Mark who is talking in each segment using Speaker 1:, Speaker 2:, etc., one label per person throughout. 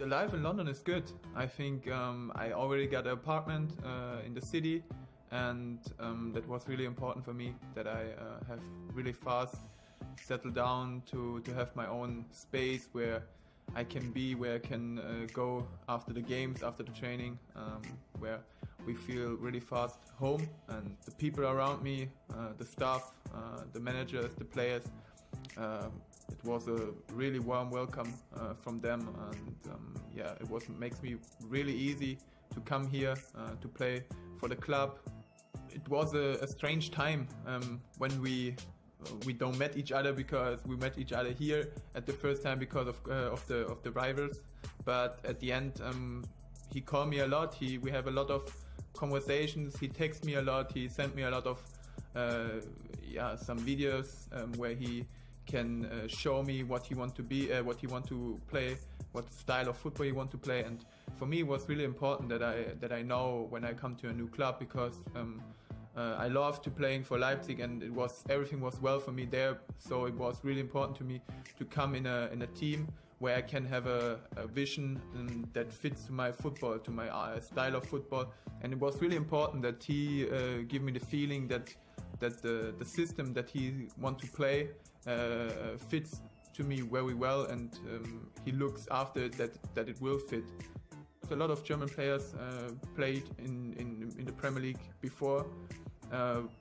Speaker 1: The life in London is good. I think I already got an apartment in the city, and that was really important for me, that I have really fast settled down to have my own space where I can be, where I can go after the games, after the training, where we feel really fast home, and the people around me, the staff, the managers, the players, it was a really warm welcome from them, and yeah, makes me really easy to come here to play for the club. It was a strange time when we don't met each other, because we met each other here at the first time because of the rivals. But at the end, he called me a lot. We have a lot of conversations. He texted me a lot. He sent me a lot of some videos where he can show me what he want to be, what he want to play, what style of football he want to play. And for me, it was really important that I know when I come to a new club, because I loved to playing for Leipzig, and everything was well for me there. So it was really important to me to come in a team where I can have a vision that fits to my football, to my style of football. And it was really important that he give me the feeling that the system that he want to play fits to me very well, and he looks after it, that it will fit. A lot of German players played in the Premier League before,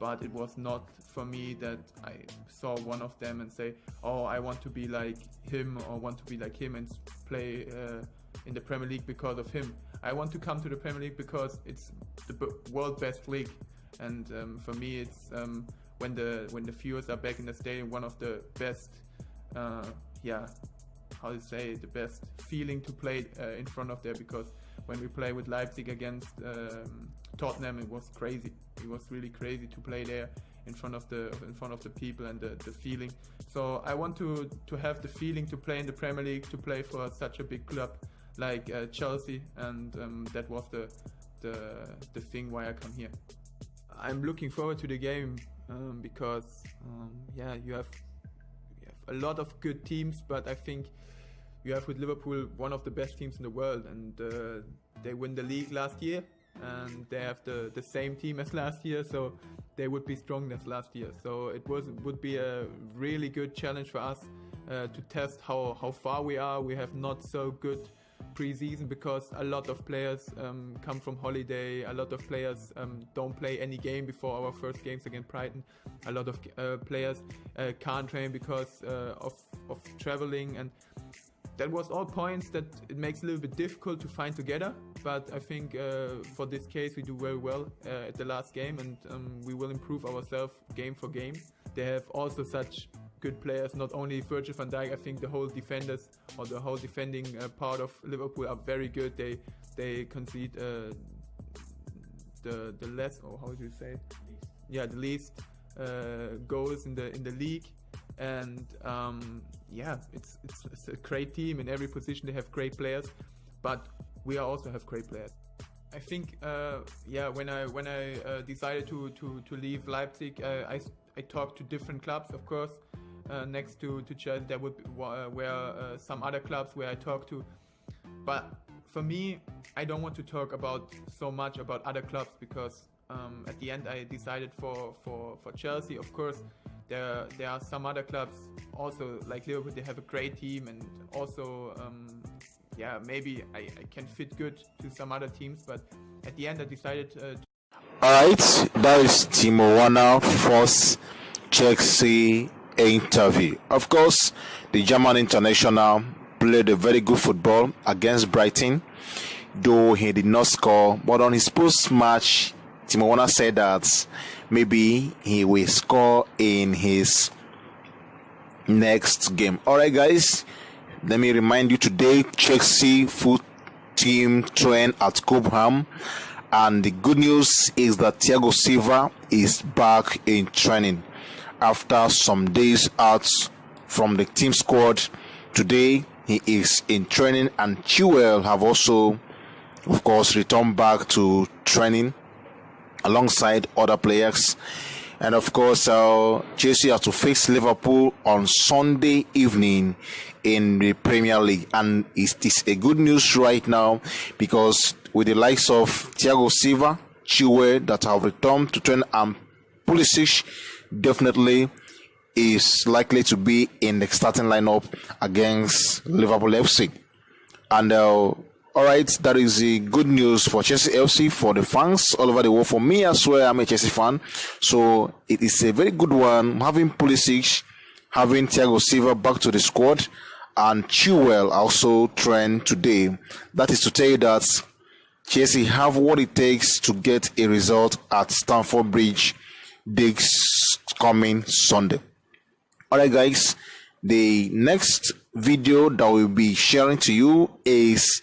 Speaker 1: but it was not for me that I saw one of them and say, oh, I want to be like him, or want to be like him and play in the Premier League because of him. I want to come to the Premier League because it's the world best league, and for me it's when the viewers are back in the stadium, one of the best the best feeling to play in front of there, because when we play with Leipzig against Tottenham, it was crazy. It was really crazy to play there in front of the people, and the feeling. So I want to have the feeling to play in the Premier League, to play for such a big club like Chelsea, and that was the thing why I come here. I'm looking forward to the game because you have a lot of good teams, but I think you have with Liverpool one of the best teams in the world, and they win the league last year, and they have the same team as last year, so they would be strong as last year. So it would be a really good challenge for us to test how far we are. We have not so good pre-season because a lot of players come from holiday. A lot of players don't play any game before our first games against Brighton. A lot of players can't train because of traveling, and that was all points that it makes it a little bit difficult to find together. But I think for this case we do very well at the last game, and we will improve ourselves game for game. They have also such good players, not only Virgil van Dijk. I think the whole defenders, or the whole defending part of Liverpool are very good. They concede the less, or how do you say? The least goals in the league. And it's a great team. In every position they have great players, but we also have great players. I think when I decided to leave Leipzig, I talked to different clubs, of course. Next to Chelsea, there were some other clubs where I talked to, but for me, I don't want to talk so much about other clubs, because at the end I decided for Chelsea. Of course, there are some other clubs also like Liverpool. They have a great team, and also maybe I can fit good to some other teams, but at the end I decided
Speaker 2: Alright, that is Timo Werner first Chelsea interview. Of course, the German international played a very good football against Brighton, though he did not score. But on his post-match, Timo Werner said that maybe he will score in his next game. Alright guys, let me remind you today, Chelsea foot team train at Cobham, and the good news is that Thiago Silva is back in training after some days out from the team squad. Today he is in training, and Chilwell have also, of course, returned back to training alongside other players. And of course, Chelsea have to face Liverpool on Sunday evening in the Premier League. And it is a good news right now because with the likes of Thiago Silva, Chilwell that have returned to train, and Pulisic definitely is likely to be in the starting lineup against Liverpool FC. And all right, that is the good news for Chelsea FC, for the fans all over the world. For me as well, I'm a Chelsea fan, so it is a very good one having Pulisic, having Thiago Silva back to the squad, and Chilwell also trained today. That is to tell you that Chelsea have what it takes to get a result at Stamford Bridge this coming Sunday. All right, guys, the next video that we'll be sharing to you is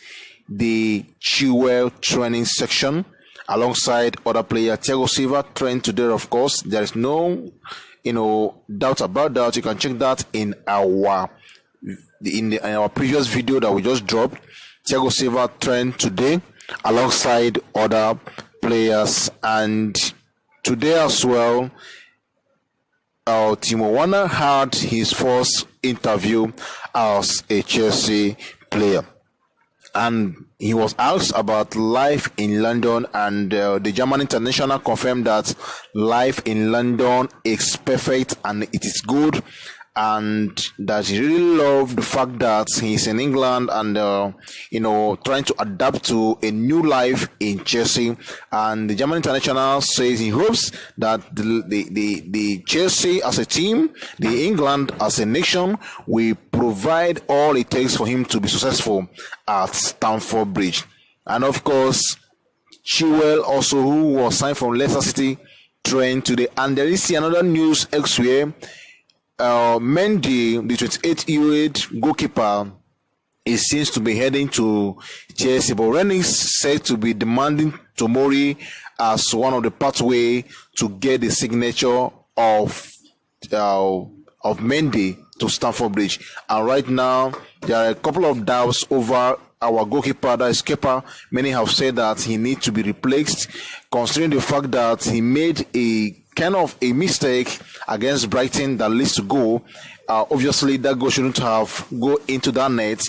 Speaker 2: the Chilwell training section alongside other players. Thiago Silva trained today, of course. There is no, doubt about that. You can check that in our previous video that we just dropped. Thiago Silva trained today alongside other players, and today as well, Timo Werner had his first interview as a Chelsea player. And he was asked about life in London, and the German international confirmed that life in London is perfect and it is good, and that he really loved the fact that he's in England and trying to adapt to a new life in Chelsea. And the German international says he hopes that the Chelsea as a team, the England as a nation, will provide all it takes for him to be successful at Stamford Bridge. And of course, Chilwell also, who was signed from Leicester City, trained today. And there is another news elsewhere. Mendy, the 28-year-old goalkeeper, seems to be heading to Chelsea, but Rennes is said to be demanding Tomori as one of the pathway to get the signature of Mendy to Stamford Bridge. And right now, there are a couple of doubts over our goalkeeper, that is Kepa. Many have said that he needs to be replaced, considering the fact that he made a kind of a mistake against Brighton that leads to goal. Obviously, that goal shouldn't have go into that net.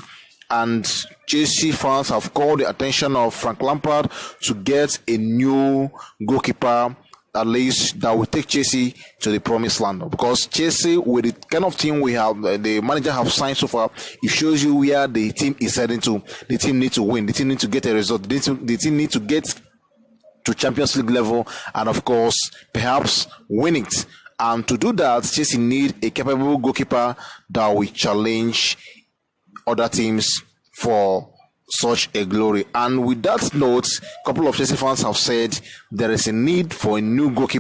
Speaker 2: And Chelsea fans have called the attention of Frank Lampard to get a new goalkeeper, at least that will take Chelsea to the promised land. Because Chelsea, with the kind of team we have, the manager have signed so far, it shows you where the team is heading to. The team needs to win. The team needs to get a result. The team needs to get to Champions League level, and of course, perhaps win it. And to do that, Chelsea need a capable goalkeeper that will challenge other teams for such a glory. And with that note, a couple of Chelsea fans have said there is a need for a new goalkeeper.